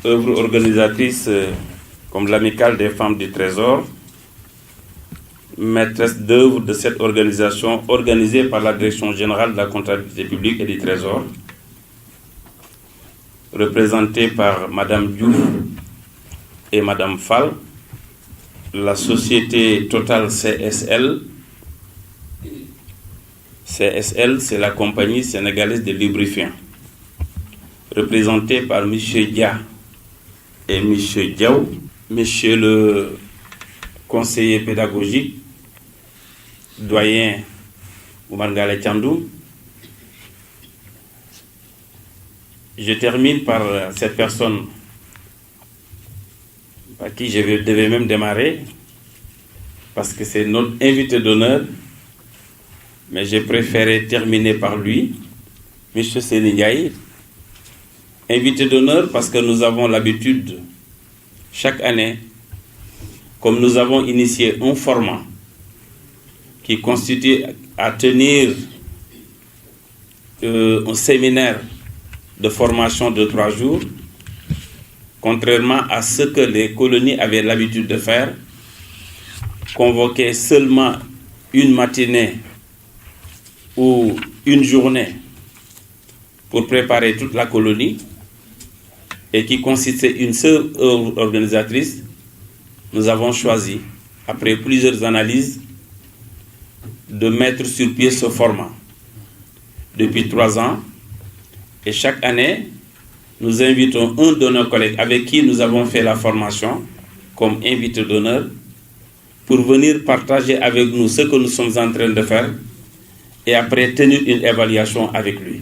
œuvres organisatrices comme l'Amicale des femmes du Trésor, maîtresse d'œuvre de cette organisation organisée par la Direction générale de la comptabilité publique et du Trésor, représentée par Madame Diouf et Madame Fall, la société Total CSL. CSL, c'est la compagnie sénégalaise de lubrifiants, représentée par M. Dia et M. Diaw, Monsieur le conseiller pédagogique, doyen Oumar Ngale Thiandoum. Je termine par cette personne par qui je devais même démarrer, parce que c'est notre invité d'honneur, mais j'ai préféré terminer par lui, M. Seni Ndiaye. Invité d'honneur parce que nous avons l'habitude, chaque année, comme nous avons initié un format qui consiste à tenir un séminaire de formation de 3 jours, contrairement à ce que les colonies avaient l'habitude de faire, convoquer seulement une matinée ou une journée pour préparer toute la colonie, et qui consistait une seule œuvre organisatrice. Nous avons choisi, après plusieurs analyses, de mettre sur pied ce format depuis 3 ans. Et chaque année, nous invitons un de nos collègues avec qui nous avons fait la formation comme invité d'honneur pour venir partager avec nous ce que nous sommes en train de faire et après tenir une évaluation avec lui.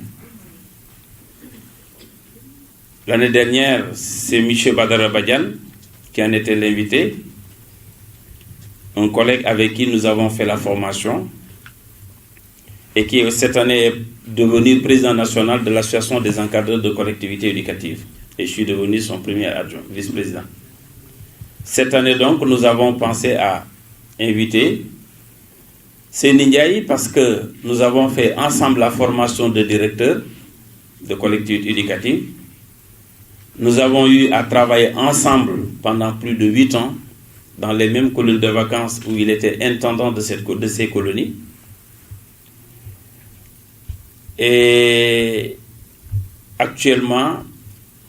L'année dernière, c'est M. Badara Badian qui en était l'invité, un collègue avec qui nous avons fait la formation et qui cette année est devenu président national de l'association des encadreurs de collectivités éducatives. Et je suis devenu son premier adjoint, vice-président. Cette année donc, nous avons pensé à inviter Seni Ndiaye parce que nous avons fait ensemble la formation de directeurs de collectivités éducatives. Nous avons eu à travailler ensemble pendant plus de 8 ans dans les mêmes colonies de vacances où il était intendant de ces colonies. Et actuellement,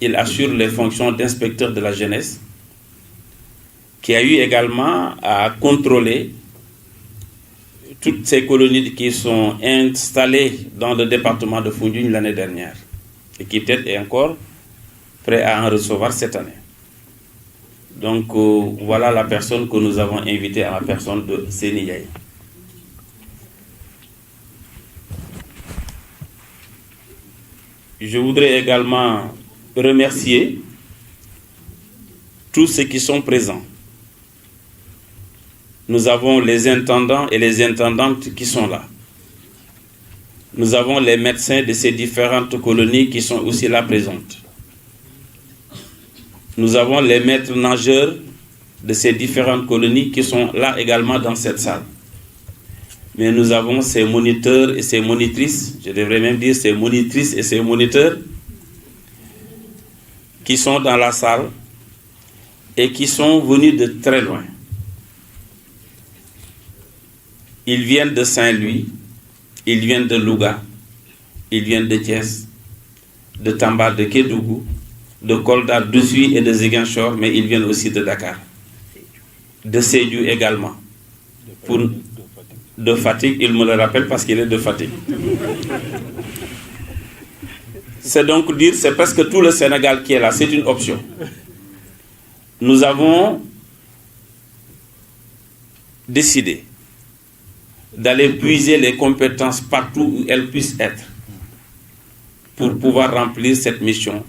il assure les fonctions d'inspecteur de la jeunesse, qui a eu également à contrôler toutes ces colonies qui sont installées dans le département de Foundiougne l'année dernière et qui peut-être est encore prêt à en recevoir cette année. Donc voilà la personne que nous avons invitée à la personne de Seni Ndiaye. Je voudrais également remercier tous ceux qui sont présents. Nous avons les intendants et les intendantes qui sont là. Nous avons les médecins de ces différentes colonies qui sont aussi là présentes. Nous avons les maîtres nageurs de ces différentes colonies qui sont là également dans cette salle. Mais nous avons ces moniteurs et ces monitrices, je devrais même dire ces monitrices et ces moniteurs, qui sont dans la salle et qui sont venus de très loin. Ils viennent de Saint-Louis, ils viennent de Louga, ils viennent de Thiès, de Tamba, de Kédougou, de Kolda, d'Oussouye et de Ziguinchor, mais ils viennent aussi de Dakar, de Sédhiou également. De Fatick, il me le rappelle parce qu'il est de Fatick. C'est donc dire, c'est presque tout le Sénégal qui est là, c'est une option. Nous avons décidé d'aller puiser les compétences partout où elles puissent être pour pouvoir remplir cette mission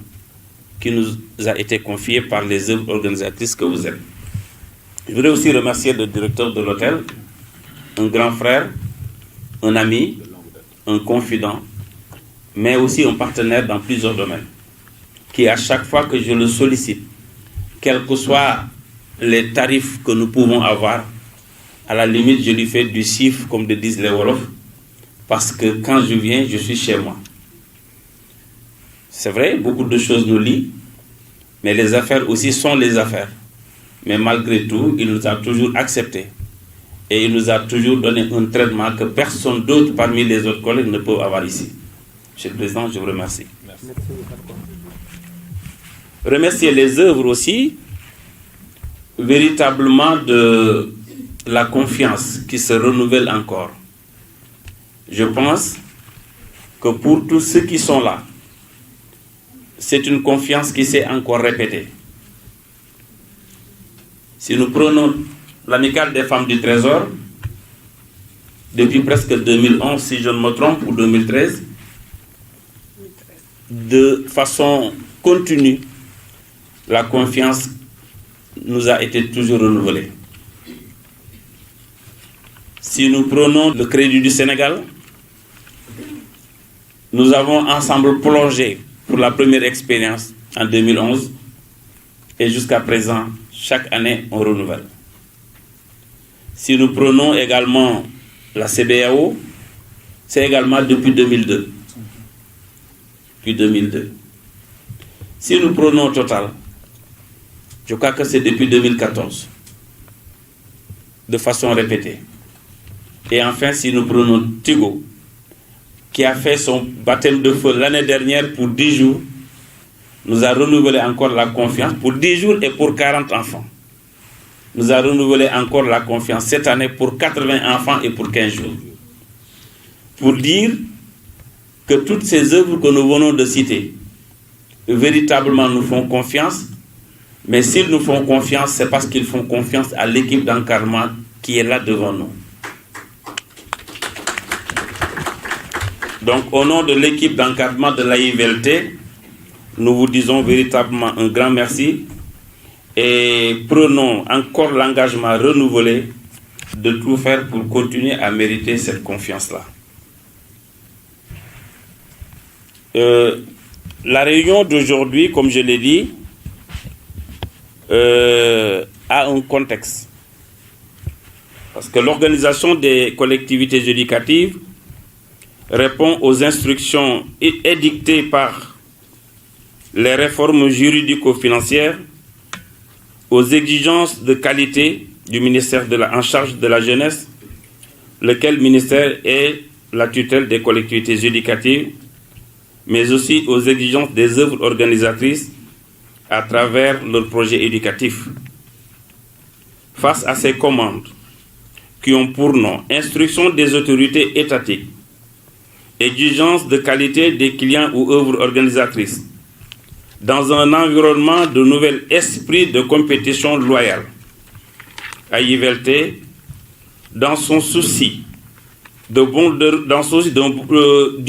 qui nous a été confiée par les œuvres organisatrices que vous êtes. Je voudrais aussi remercier le directeur de l'hôtel, un grand frère, un ami, un confident, mais aussi un partenaire dans plusieurs domaines, qui à chaque fois que je le sollicite, quels que soient les tarifs que nous pouvons avoir, à la limite je lui fais du chiffre comme le disent les Wolofs, parce que quand je viens, je suis chez moi. C'est vrai, beaucoup de choses nous lient, Mais les affaires aussi sont les affaires. Mais malgré tout, il nous a toujours acceptés. Et il nous a toujours donné un traitement que personne d'autre parmi les autres collègues ne peut avoir ici. Monsieur le Président, je vous remercie. Merci. Remercier les œuvres aussi, véritablement de la confiance qui se renouvelle encore. Je pense que pour tous ceux qui sont là, c'est une confiance qui s'est encore répétée. Si nous prenons l'Amicale des femmes du Trésor, depuis presque 2011, si je ne me trompe, ou 2013, de façon continue, la confiance nous a été toujours renouvelée. Si nous prenons le Crédit du Sénégal, nous avons ensemble plongé pour la première expérience en 2011 et jusqu'à présent, chaque année, on renouvelle. Si nous prenons également la CBAO, c'est également depuis 2002. Depuis 2002. Si nous prenons Total, je crois que c'est depuis 2014, de façon répétée. Et enfin, si nous prenons Tigo, qui a fait son baptême de feu l'année dernière pour 10 jours, nous a renouvelé encore la confiance pour 10 jours et pour 40 enfants. Nous a renouvelé encore la confiance cette année pour 80 enfants et pour 15 jours. Pour dire que toutes ces œuvres que nous venons de citer, véritablement nous font confiance, mais s'ils nous font confiance, c'est parce qu'ils font confiance à l'équipe d'encadrement qui est là devant nous. Donc, au nom de l'équipe d'encadrement de l'AIVLT, nous vous disons véritablement un grand merci et prenons encore l'engagement renouvelé de tout faire pour continuer à mériter cette confiance-là. La réunion d'aujourd'hui, comme je l'ai dit, a un contexte. Parce que l'organisation des collectivités éducatives répond aux instructions édictées par les réformes juridico-financières, aux exigences de qualité du ministère en charge de la jeunesse, lequel ministère est la tutelle des collectivités éducatives, mais aussi aux exigences des œuvres organisatrices à travers leurs projets éducatifs. Face à ces commandes qui ont pour nom instruction des autorités étatiques, exigence de qualité des clients ou œuvres organisatrices, dans un environnement de nouvel esprit de compétition loyale, AIVLT, dans son souci du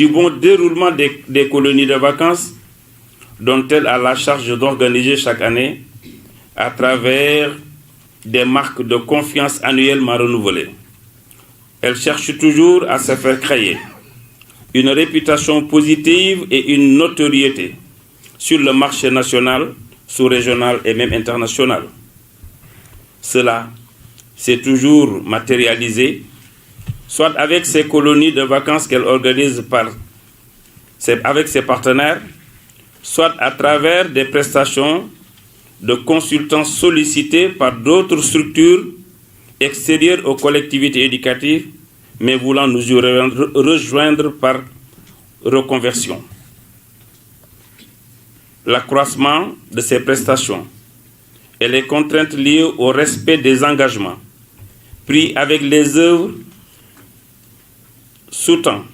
bon déroulement des colonies de vacances, dont elle a la charge d'organiser chaque année à travers des marques de confiance annuellement renouvelées. Elle cherche toujours à se faire créer une réputation positive et une notoriété sur le marché national, sous-régional et même international. Cela s'est toujours matérialisé, soit avec ses colonies de vacances qu'elle organise avec ses partenaires, soit à travers des prestations de consultants sollicités par d'autres structures extérieures aux collectivités éducatives, mais voulant nous y rejoindre par reconversion. L'accroissement de ces prestations et les contraintes liées au respect des engagements pris avec les œuvres sous-tend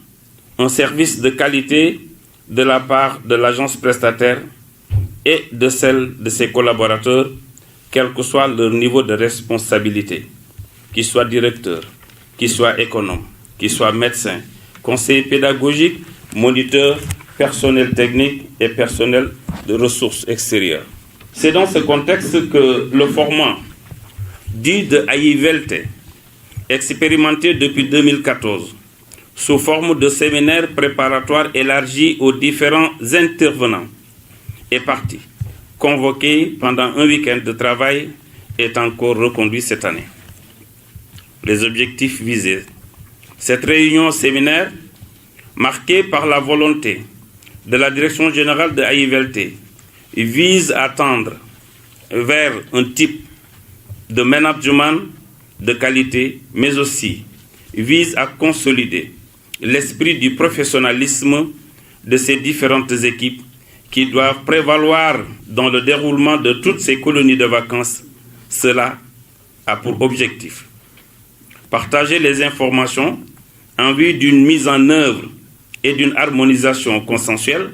un service de qualité de la part de l'agence prestataire et de celle de ses collaborateurs, quel que soit leur niveau de responsabilité, qu'ils soient directeurs, qu'ils soient économes, qu'ils soient médecins, conseillers pédagogiques, moniteurs, personnel technique et personnel de ressources extérieures. C'est dans ce contexte que le format dit de AIVLT, expérimenté depuis 2014, sous forme de séminaires préparatoires élargis aux différents intervenants et parties, convoqués pendant un week-end de travail, est encore reconduit cette année. Les objectifs visés. Cette réunion séminaire, marquée par la volonté de la Direction générale de AIVLT vise à tendre vers un type de management de qualité, mais aussi vise à consolider l'esprit du professionnalisme de ces différentes équipes qui doivent prévaloir dans le déroulement de toutes ces colonies de vacances. Cela a pour objectif partager les informations en vue d'une mise en œuvre et d'une harmonisation consensuelle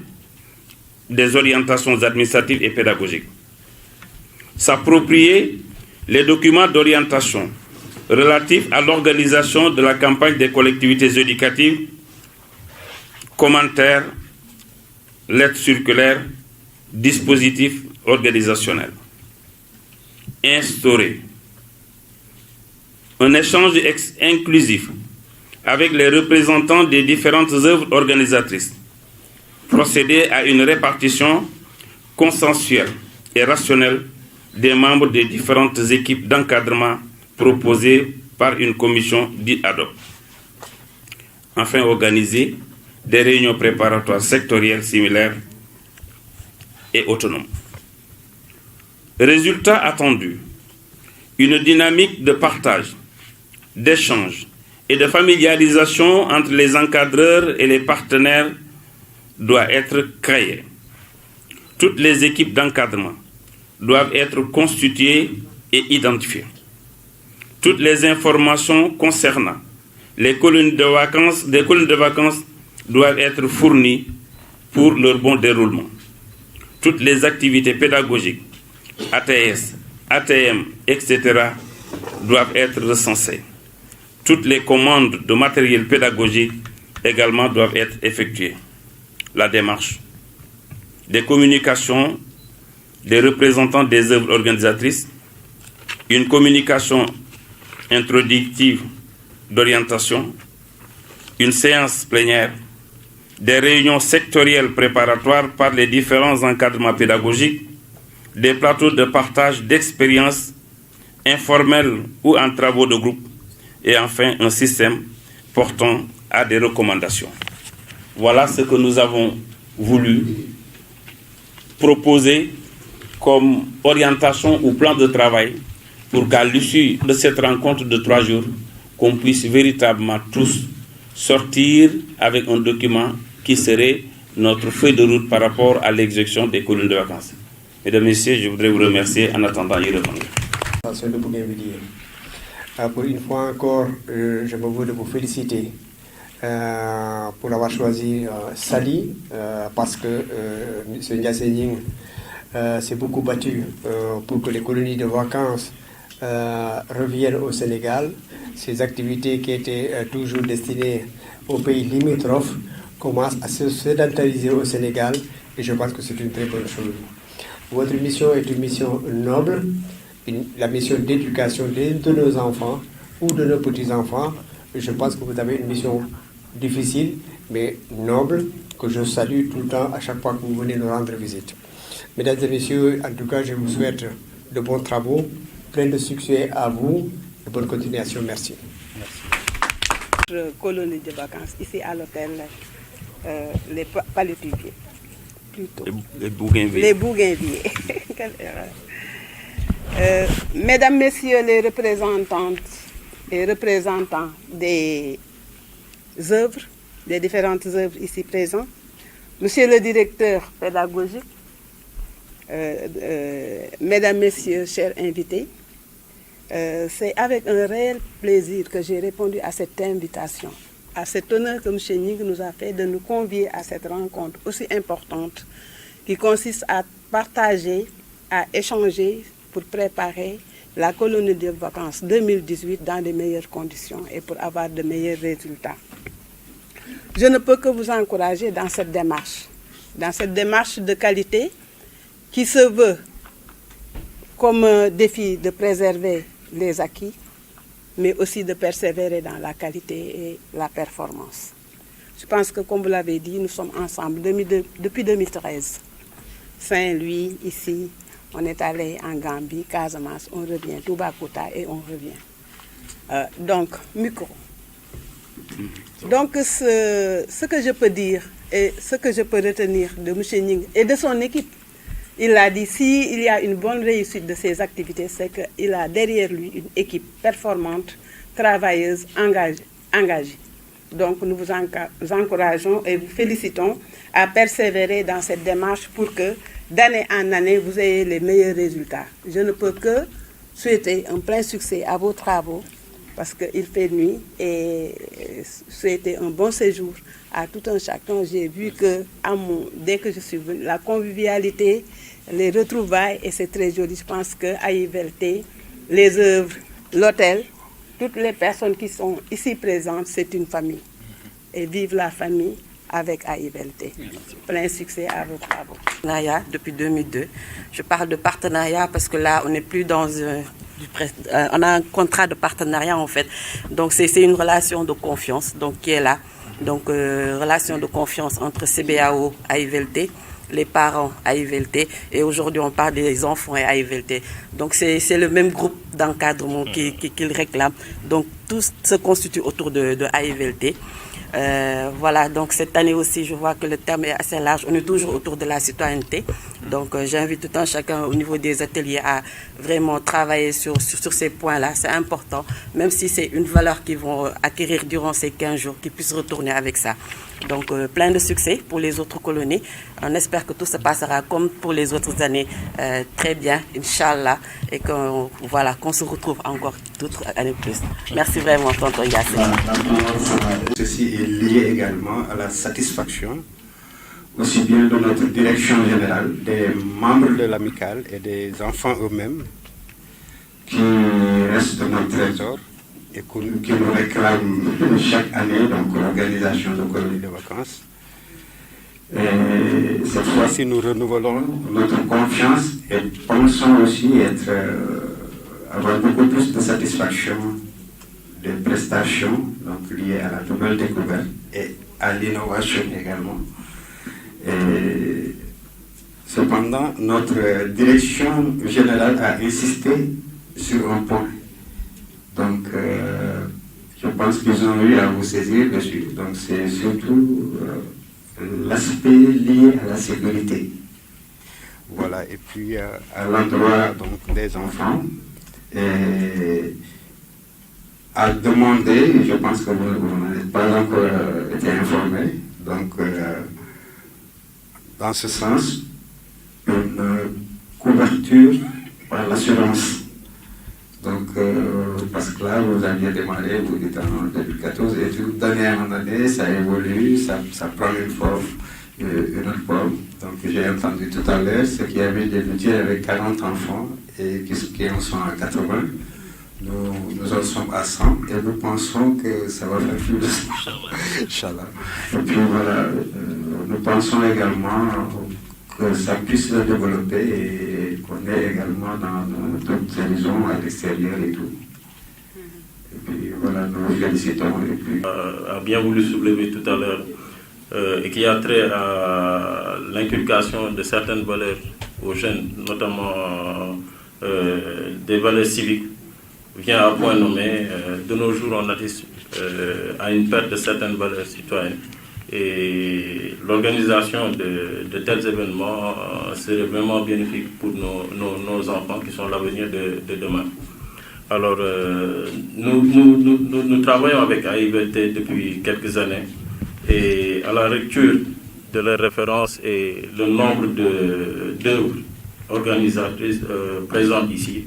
des orientations administratives et pédagogiques. S'approprier les documents d'orientation relatifs à l'organisation de la campagne des collectivités éducatives, commentaires, lettres circulaires, dispositifs organisationnels. Instaurer un échange inclusif avec les représentants des différentes œuvres organisatrices. Procéder à une répartition consensuelle et rationnelle des membres des différentes équipes d'encadrement proposées par une commission dite ad hoc. Enfin, organiser des réunions préparatoires sectorielles similaires et autonomes. Résultat attendu, une dynamique de partage, d'échange et de familiarisation entre les encadreurs et les partenaires doit être créée. Toutes les équipes d'encadrement doivent être constituées et identifiées. Toutes les informations concernant les colonies de vacances doivent être fournies pour leur bon déroulement. Toutes les activités pédagogiques, ATS, ATM, etc., doivent être recensées. Toutes les commandes de matériel pédagogique également doivent être effectuées. La démarche des communications des représentants des œuvres organisatrices, une communication introductive d'orientation, une séance plénière, des réunions sectorielles préparatoires par les différents encadrements pédagogiques, des plateaux de partage d'expériences informels ou en travaux de groupe, et enfin un système portant à des recommandations. Voilà ce que nous avons voulu proposer comme orientation ou plan de travail pour qu'à l'issue de cette rencontre de 3 jours, qu'on puisse véritablement tous sortir avec un document qui serait notre feuille de route par rapport à l'exécution des colonies de vacances. Mesdames et Messieurs, je voudrais vous remercier en attendant y répondre. Pour une fois encore, je me veux de vous féliciter pour avoir choisi Sali, parce que M. Ndiassé Nying s'est beaucoup battu pour que les colonies de vacances reviennent au Sénégal. Ces activités qui étaient toujours destinées aux pays limitrophes commencent à se sédentariser au Sénégal, et je pense que c'est une très bonne chose. Votre mission est une mission noble, la mission d'éducation de nos enfants ou de nos petits-enfants. Je pense que vous avez une mission difficile, mais noble, que je salue tout le temps à chaque fois que vous venez nous rendre visite. Mesdames et messieurs, en tout cas, je vous souhaite de bons travaux, plein de succès à vous, de bonne continuation. Merci. Notre colonie de vacances ici à l'hôtel les Palétuviers, plutôt. Les Bougainvilliers. Les Bougainvilliers. Quelle erreur. Mesdames, Messieurs les représentantes et représentants des œuvres, des différentes œuvres ici présents, Monsieur le directeur pédagogique, Mesdames, Messieurs, chers invités, c'est avec un réel plaisir que j'ai répondu à cette invitation, à cet honneur que M. Nying nous a fait de nous convier à cette rencontre aussi importante qui consiste à partager, à échanger pour préparer la colonie de vacances 2018 dans de meilleures conditions et pour avoir de meilleurs résultats. Je ne peux que vous encourager dans cette démarche de qualité qui se veut comme un défi de préserver les acquis, mais aussi de persévérer dans la qualité et la performance. Je pense que, comme vous l'avez dit, nous sommes ensemble depuis 2013. Saint-Louis, ici, on est allé en Gambie, Casamance, on revient, Toubacouta et on revient. Donc, micro. Donc, ce que je peux dire et ce que je peux retenir de M. Nying et de son équipe, Il a dit, s'il y a une bonne réussite de ces activités, c'est qu'il a derrière lui une équipe performante, travailleuse, engagée. Donc nous vous encourageons et vous félicitons à persévérer dans cette démarche pour que d'année en année, vous ayez les meilleurs résultats. Je ne peux que souhaiter un plein succès à vos travaux parce qu'il fait nuit et souhaiter un bon séjour à tout un chacun. J'ai vu que dès que je suis venue, la convivialité, les retrouvailles, et c'est très joli. Je pense qu'à IVLT, les œuvres, l'hôtel, toutes les personnes qui sont ici présentes, c'est une famille. Et vive la famille avec AIVLT. Plein succès à vos travaux. Partenariat depuis 2002. Je parle de partenariat parce que là, on n'est plus dans on a un contrat de partenariat en fait. Donc c'est une relation de confiance donc qui est là. Donc relation de confiance entre CBAO, AIVLT, les parents AIVLT, et aujourd'hui on parle des enfants et AIVLT. Donc c'est le même groupe d'encadrement qu'ils réclament. Donc tout se constitue autour de AIVLT. Voilà, donc cette année aussi, je vois que le terme est assez large. On est toujours autour de la citoyenneté. Donc j'invite tout un chacun au niveau des ateliers à vraiment travailler sur ces points-là. C'est important, même si c'est une valeur qu'ils vont acquérir durant ces 15 jours, qu'ils puissent retourner avec ça. Donc plein de succès pour les autres colonies. On espère que tout se passera comme pour les autres années, très bien, Inch'Allah, et qu'on se retrouve encore d'autres années plus. Merci vraiment, tonton Yassine. Ceci est lié également à la satisfaction, aussi bien de notre direction générale, des membres de l'amicale et des enfants eux-mêmes qui restent notre trésor et qui nous réclament chaque année, donc l'organisation de colonies de vacances. Et cette fois-ci, nous renouvelons notre confiance et pensons aussi avoir beaucoup plus de satisfaction des prestations donc, liées à la nouvelle découverte et à l'innovation également. Et cependant, notre direction générale a insisté sur un point. Donc, je pense qu'ils ont eu à vous saisir dessus. Donc, c'est surtout l'aspect lié à la sécurité. Voilà, et puis à l'endroit des enfants, et à demander, je pense que vous n'avez pas encore été informé, donc dans ce sens, une couverture par l'assurance. Donc, parce que là, vous aviez démarré, vous dites en 2014, et tout d'année en année, ça évolue, ça prend une forme, une autre forme. Donc, j'ai entendu tout à l'heure ce qui avait débuté avec 40 enfants et qui en sont à 80. Nous en sommes à 100 et nous pensons que ça va faire plus de ça. Inch'Allah. Et puis voilà, nous pensons également que ça puisse se développer et qu'on est également dans d'autres horizons à l'extérieur et tout. Et puis voilà, nous félicitons. Et puis... a bien voulu soulever tout à l'heure et qui a trait à l'inculcation de certaines valeurs aux jeunes, notamment des valeurs civiques, vient à point nommé. De nos jours, on assiste à une perte de certaines valeurs citoyennes. Et l'organisation de tels événements serait vraiment bénéfique pour nos enfants qui sont l'avenir de demain. Alors, nous travaillons avec AIVLT depuis quelques années et à la lecture de leurs références et le nombre d'œuvres organisatrices présentes ici,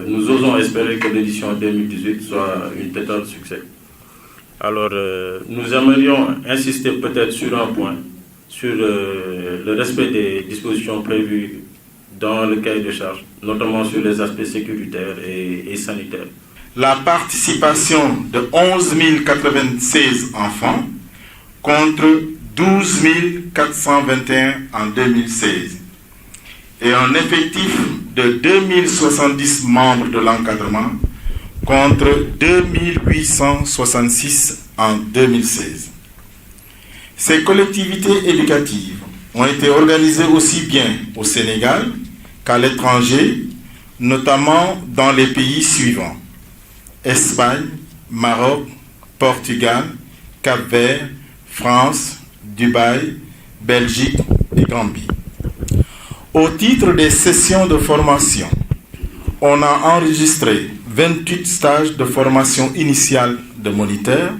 nous osons espérer que l'édition 2018 soit un total succès. Alors, nous aimerions insister peut-être sur un point, sur le respect des dispositions prévues dans le cahier de charges, notamment sur les aspects sécuritaires et sanitaires. La participation de 11 096 enfants contre 12 421 en 2016 et un effectif de 2070 membres de l'encadrement contre 2866 en 2016. Ces collectivités éducatives ont été organisées aussi bien au Sénégal qu'à l'étranger, notamment dans les pays suivants: Espagne, Maroc, Portugal, Cap-Vert, France, Dubaï, Belgique et Gambie. Au titre des sessions de formation, on a enregistré 28 stages de formation initiale de moniteurs,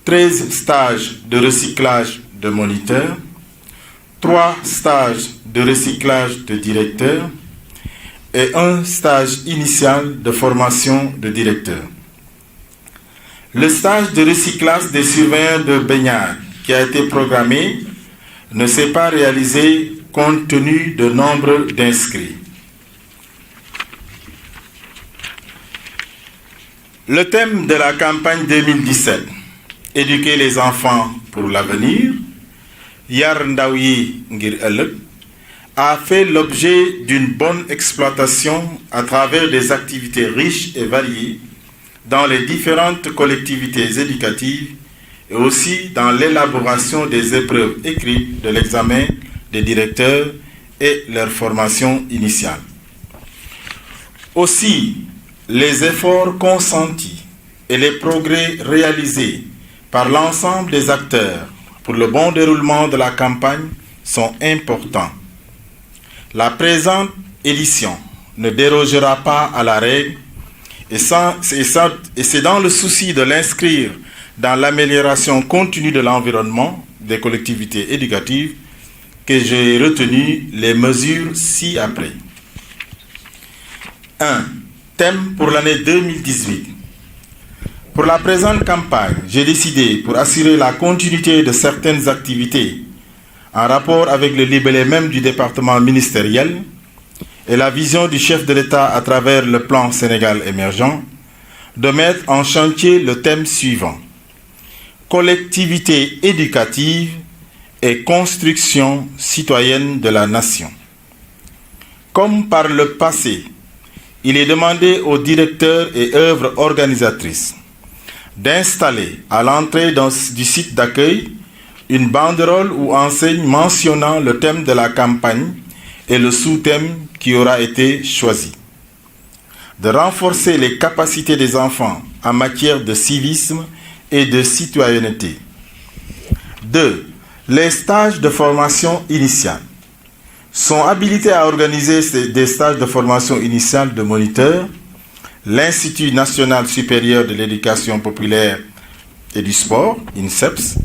13 stages de recyclage de moniteurs, 3 stages de recyclage de directeurs et un stage initial de formation de directeur. Le stage de recyclage des surveillants de baignade qui a été programmé ne s'est pas réalisé compte tenu du nombre d'inscrits. Le thème de la campagne 2017, Éduquer les enfants pour l'avenir, Yar Ndaw Yi Ngir Ëllëg, a fait l'objet d'une bonne exploitation à travers des activités riches et variées dans les différentes collectivités éducatives et aussi dans l'élaboration des épreuves écrites de l'examen des directeurs et leur formation initiale. Aussi, les efforts consentis et les progrès réalisés par l'ensemble des acteurs pour le bon déroulement de la campagne sont importants. La présente édition ne dérogera pas à la règle et c'est dans le souci de l'inscrire dans l'amélioration continue de l'environnement des collectivités éducatives que j'ai retenu les mesures ci-après. 1. Thème pour l'année 2018. Pour la présente campagne, j'ai décidé, pour assurer la continuité de certaines activités en rapport avec le libellé même du département ministériel et la vision du chef de l'État à travers le plan Sénégal émergent, de mettre en chantier le thème suivant: collectivité éducative et construction citoyenne de la nation. Comme par le passé, il est demandé aux directeurs et œuvres organisatrices d'installer à l'entrée du site d'accueil une banderole ou enseigne mentionnant le thème de la campagne et le sous-thème qui aura été choisi. De renforcer les capacités des enfants en matière de civisme et de citoyenneté. 2. Les stages de formation initiale sont habilités à organiser des stages de formation initiale de moniteurs, l'Institut national supérieur de l'éducation populaire et du sport, INSEPS,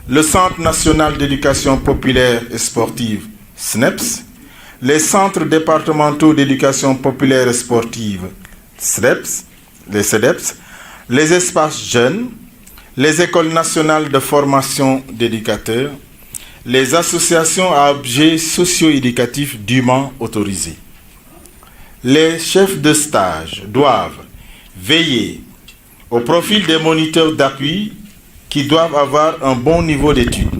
le Centre national d'éducation populaire et sportive, SNEPS, les centres départementaux d'éducation populaire et sportive, CEDEPS, les CEDEPS, les espaces jeunes, les écoles nationales de formation d'éducateurs, les associations à objet socio-éducatif dûment autorisées. Les chefs de stage doivent veiller au profil des moniteurs d'appui qui doivent avoir un bon niveau d'études,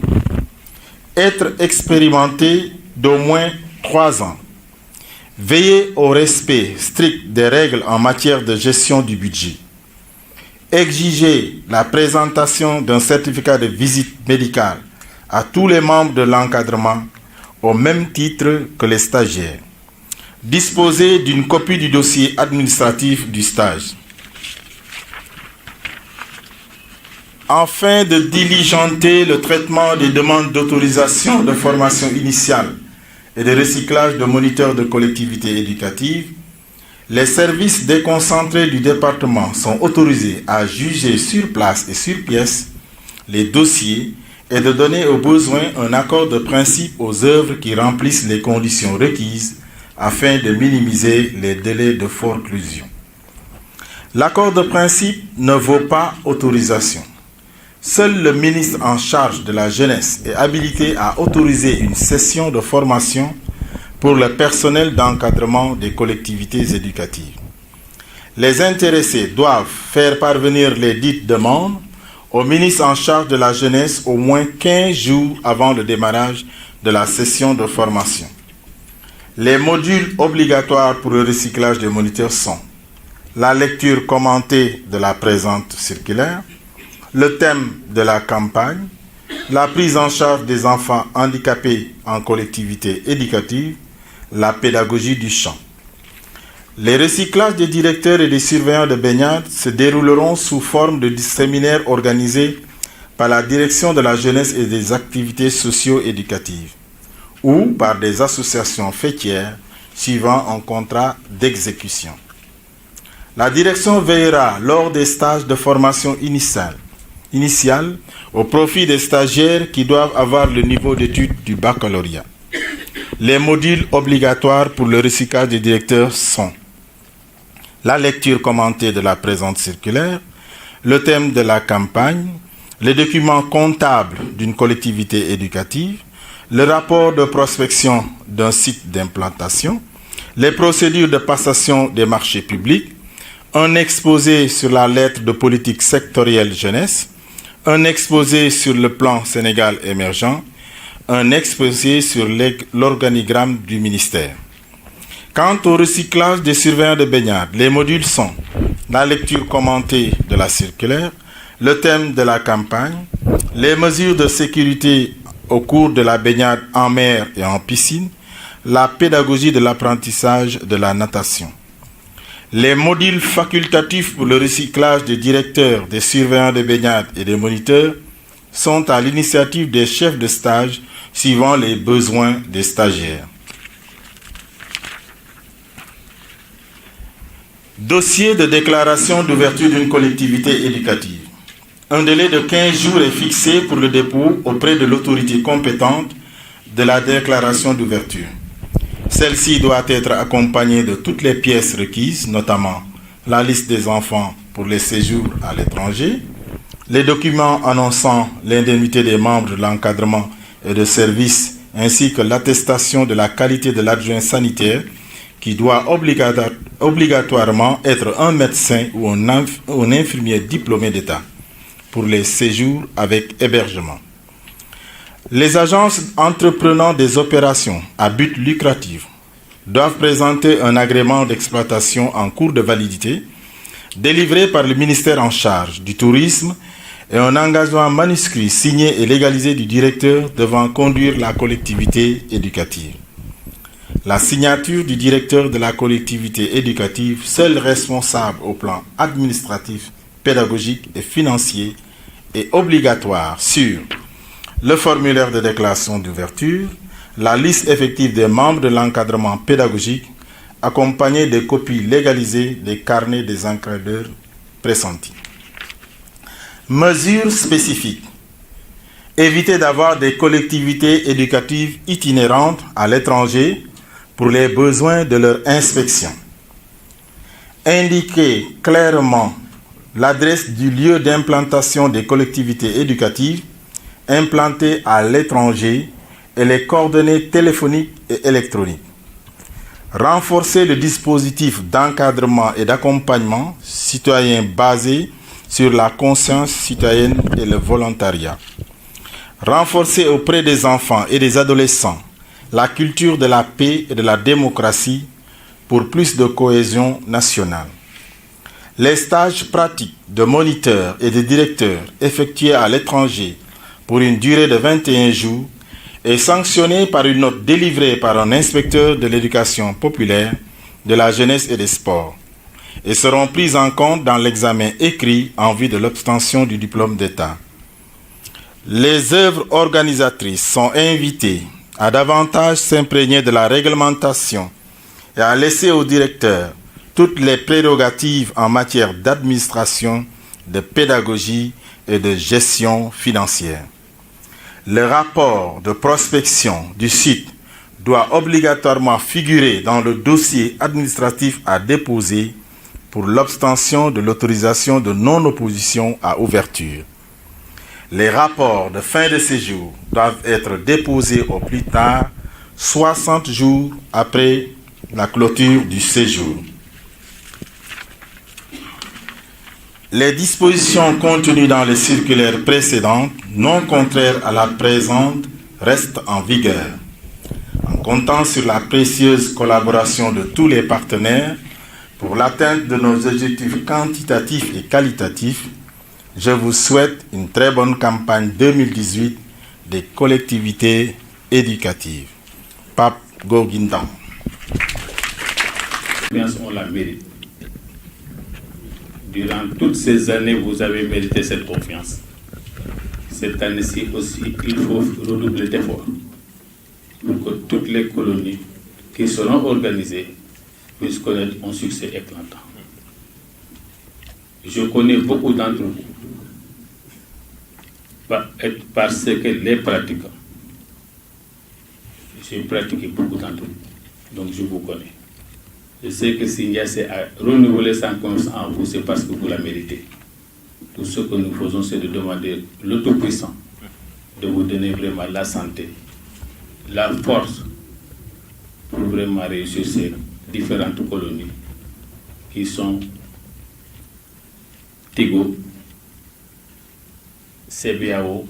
être expérimentés d'au moins 3 ans, veiller au respect strict des règles en matière de gestion du budget, exiger la présentation d'un certificat de visite médicale à tous les membres de l'encadrement au même titre que les stagiaires, disposer d'une copie du dossier administratif du stage. Afin de diligenter le traitement des demandes d'autorisation de formation initiale et de recyclage de moniteurs de collectivités éducatives, les services déconcentrés du département sont autorisés à juger sur place et sur pièce les dossiers et de donner au besoin un accord de principe aux œuvres qui remplissent les conditions requises afin de minimiser les délais de forclusion. L'accord de principe ne vaut pas autorisation. Seul le ministre en charge de la jeunesse est habilité à autoriser une session de formation pour le personnel d'encadrement des collectivités éducatives. Les intéressés doivent faire parvenir les dites demandes au ministre en charge de la jeunesse au moins 15 jours avant le démarrage de la session de formation. Les modules obligatoires pour le recyclage des moniteurs sont la lecture commentée de la présente circulaire, le thème de la campagne, la prise en charge des enfants handicapés en collectivité éducative, la pédagogie du chant. Les recyclages des directeurs et des surveillants de baignade se dérouleront sous forme de séminaires organisés par la Direction de la jeunesse et des activités socio-éducatives, ou par des associations faîtières suivant un contrat d'exécution. La direction veillera lors des stages de formation initiale au profit des stagiaires qui doivent avoir le niveau d'études du baccalauréat. Les modules obligatoires pour le recyclage des directeurs sont la lecture commentée de la présente circulaire, le thème de la campagne, les documents comptables d'une collectivité éducative, le rapport de prospection d'un site d'implantation, les procédures de passation des marchés publics, un exposé sur la lettre de politique sectorielle jeunesse, un exposé sur le plan Sénégal émergent, un exposé sur l'organigramme du ministère. Quant au recyclage des surveillants de baignade, les modules sont la lecture commentée de la circulaire, le thème de la campagne, les mesures de sécurité au cours de la baignade en mer et en piscine, la pédagogie de l'apprentissage de la natation. Les modules facultatifs pour le recyclage des directeurs, des surveillants de baignade et des moniteurs sont à l'initiative des chefs de stage suivant les besoins des stagiaires. Dossier de déclaration d'ouverture d'une collectivité éducative. Un délai de 15 jours est fixé pour le dépôt auprès de l'autorité compétente de la déclaration d'ouverture. Celle-ci doit être accompagnée de toutes les pièces requises, notamment la liste des enfants pour les séjours à l'étranger, les documents annonçant l'indemnité des membres de l'encadrement et de service, ainsi que l'attestation de la qualité de l'adjoint sanitaire qui doit obligatoirement être un médecin ou un infirmier diplômé d'État pour les séjours avec hébergement. Les agences entreprenant des opérations à but lucratif doivent présenter un agrément d'exploitation en cours de validité délivré par le ministère en charge du tourisme et un engagement manuscrit signé et légalisé du directeur devant conduire la collectivité éducative. La signature du directeur de la collectivité éducative, seul responsable au plan administratif, pédagogique et financier, est obligatoire sur le formulaire de déclaration d'ouverture, la liste effective des membres de l'encadrement pédagogique, accompagnée des copies légalisées des carnets des encadreurs pressentis. Mesures spécifiques. Éviter d'avoir des collectivités éducatives itinérantes à l'étranger pour les besoins de leur inspection. Indiquer clairement l'adresse du lieu d'implantation des collectivités éducatives implantées à l'étranger et les coordonnées téléphoniques et électroniques. Renforcer le dispositif d'encadrement et d'accompagnement citoyen basé sur la conscience citoyenne et le volontariat. Renforcer auprès des enfants et des adolescents la culture de la paix et de la démocratie pour plus de cohésion nationale. Les stages pratiques de moniteurs et de directeurs effectués à l'étranger pour une durée de 21 jours et sanctionnés par une note délivrée par un inspecteur de l'éducation populaire, de la jeunesse et des sports, et seront prises en compte dans l'examen écrit en vue de l'obtention du diplôme d'État. Les œuvres organisatrices sont invitées à davantage s'imprégner de la réglementation et à laisser au directeur toutes les prérogatives en matière d'administration, de pédagogie et de gestion financière. Le rapport de prospection du site doit obligatoirement figurer dans le dossier administratif à déposer pour l'obtention de l'autorisation de non-opposition à ouverture. Les rapports de fin de séjour doivent être déposés au plus tard 60 jours après la clôture du séjour. Les dispositions contenues dans les circulaires précédentes, non contraires à la présente, restent en vigueur. En comptant sur la précieuse collaboration de tous les partenaires pour l'atteinte de nos objectifs quantitatifs et qualitatifs, je vous souhaite une très bonne campagne 2018 des collectivités éducatives. Pape Gorguindan. On la mérite. Durant toutes ces années, vous avez mérité cette confiance. Cette année-ci aussi, il faut redoubler d'efforts. pour que toutes les colonies qui seront organisées puissent connaître un succès éclatant. Je connais beaucoup d'entre vous parce que les pratiquants, j'ai pratiqué beaucoup d'entre vous, donc je vous connais. Je sais que si Ndiassé a renouvelé sa confiance en vous, c'est parce que vous la méritez. Tout ce que nous faisons, c'est de demander le Tout-Puissant de vous donner vraiment la santé, la force pour vraiment réussir ces différentes colonies qui sont Tigo, CBAO,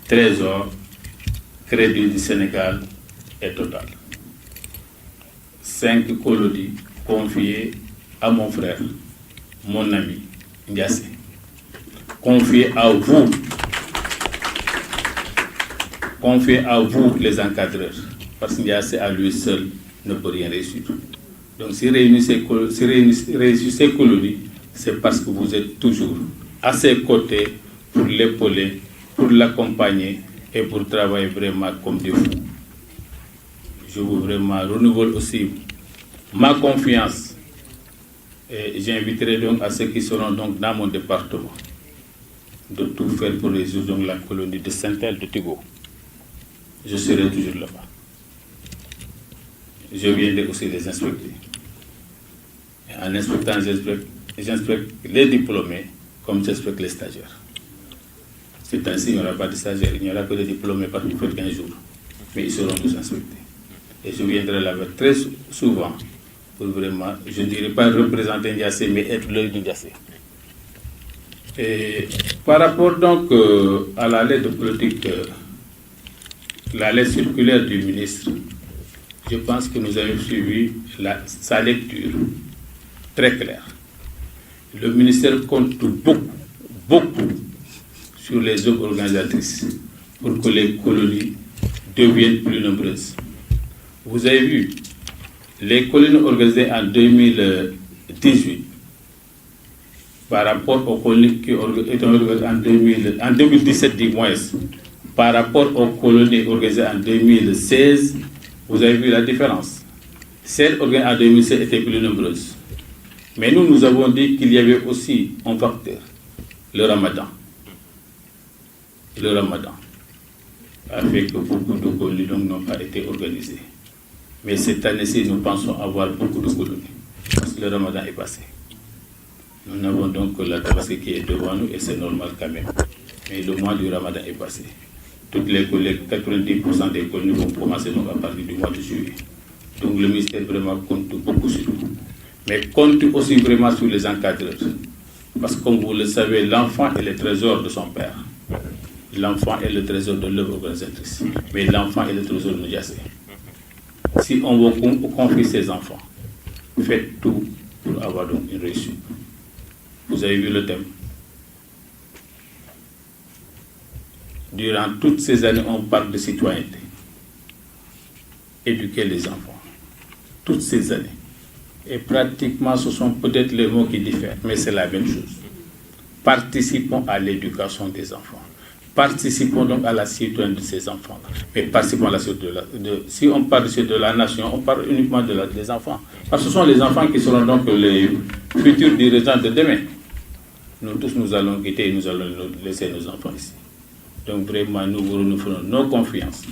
Trésor, Crédit du Sénégal et Total. 5 colonies confiées à mon frère, mon ami Ndiassé, confiées à vous les encadreurs, parce que Ndiassé à lui seul ne peut rien réussir. Donc si réussir ces colonies, c'est parce que vous êtes toujours à ses côtés pour l'épauler, pour l'accompagner et pour travailler vraiment comme des fous. Je veux vraiment renouveler aussi ma confiance et j'inviterai donc à ceux qui seront donc dans mon département de tout faire pour résoudre donc la colonie de Saint-El de Tigo. Je serai toujours là-bas. Je viendrai aussi les inspecter. Et en inspectant, j'inspecte les diplômés comme j'inspecte les stagiaires. C'est ainsi, il n'y aura pas de stagiaires, il n'y aura que des diplômés parce qu'il faut 15 jours. Mais ils seront tous inspectés. Et je viendrai là-bas très souvent pour vraiment, je ne dirais pas représenter Ndiassé, mais être l'œil de Ndiassé. Et par rapport donc à la lettre politique, la lettre circulaire du ministre, je pense que nous avons suivi sa lecture très claire. Le ministère compte beaucoup sur les œuvres organisatrices pour que les colonies deviennent plus nombreuses. Vous avez vu, les colonies organisées en 2018 par rapport aux colonies qui étaient organisées en 2017 du moins, par rapport aux colonies organisées en 2016, vous avez vu la différence. Celles organisées en 2016 étaient plus nombreuses. Mais nous avons dit qu'il y avait aussi un facteur, le Ramadan. Le Ramadan a fait que beaucoup de colonies n'ont pas été organisées. Mais cette année-ci, nous pensons avoir beaucoup de colonies, parce que le Ramadan est passé. Nous n'avons donc que la tabaski qui est devant nous, et c'est normal quand même. Mais le mois du Ramadan est passé. Toutes les colonies, 90% des colonies vont commencer donc à partir du mois de juillet. Donc le ministère vraiment compte beaucoup sur nous. Mais compte aussi vraiment sur les encadreurs. Parce que comme vous le savez, l'enfant est le trésor de son père. L'enfant est le trésor de l'œuvre organisatrice. Mais l'enfant est le trésor de Ndiassé. Si on veut confier ses enfants, faites tout pour avoir donc une réussite. Vous avez vu le thème. Durant toutes ces années, on parle de citoyenneté. Éduquer les enfants. Toutes ces années. Et pratiquement, ce sont peut-être les mots qui diffèrent, mais c'est la même chose. Participons à l'éducation des enfants. Participons donc à la citoyenneté de ces enfants-là. Mais participons à la citoyenneté si on parle de la nation, on parle uniquement des enfants. Parce que ce sont les enfants qui seront donc les futurs dirigeants de demain. Nous tous, nous allons quitter et nous allons laisser nos enfants ici. Donc vraiment, nous vous renouvelons nos confiances.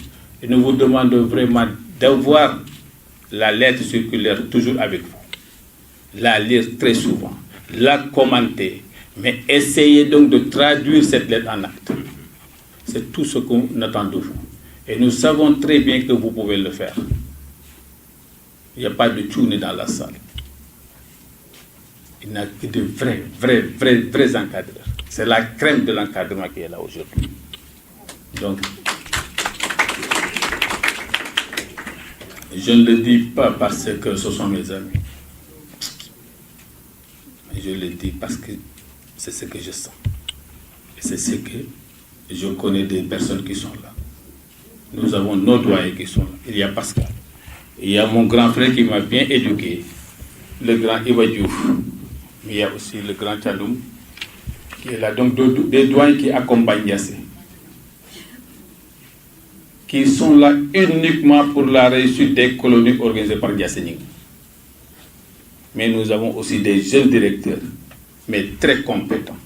Et nous vous demandons vraiment d'avoir la lettre circulaire toujours avec vous. La lire très souvent. La commenter. Mais essayez donc de traduire cette lettre en acte. C'est tout ce qu'on attend de vous. Et nous savons très bien que vous pouvez le faire. Il n'y a pas de tchoune dans la salle. Il n'y a que de vrais encadreurs. C'est la crème de l'encadrement qui est là aujourd'hui. Donc, je ne le dis pas parce que ce sont mes amis. Je le dis parce que c'est ce que je sens. Et c'est ce que je connais des personnes qui sont là. Nous avons nos doyens qui sont là. Il y a Pascal. Il y a mon grand frère qui m'a bien éduqué, le grand Iba Diouf. Mais il y a aussi le grand Tchaloum, qui est là. Donc des doyens qui accompagnent Ndiassé, qui sont là uniquement pour la réussite des colonies organisées par Ndiaye. Mais nous avons aussi des jeunes directeurs, mais très compétents.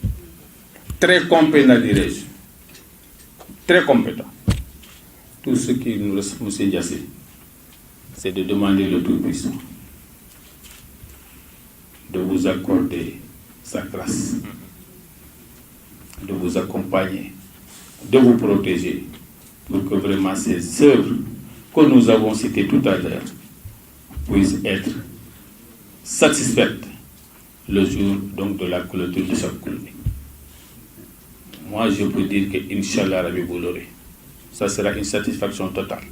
Très compétents, dirais-je. Très compétents. Tout ce qui nous reste, M. Ndiaye, c'est de demander le Tout-Puissant de vous accorder sa grâce, de vous accompagner, de vous protéger, pour que vraiment ces œuvres que nous avons citées tout à l'heure puissent être satisfaites le jour donc de la clôture de chaque colonie. Moi, je peux dire que Inch'Allah, Rabbi, vous l'aurez. Ça sera une satisfaction totale.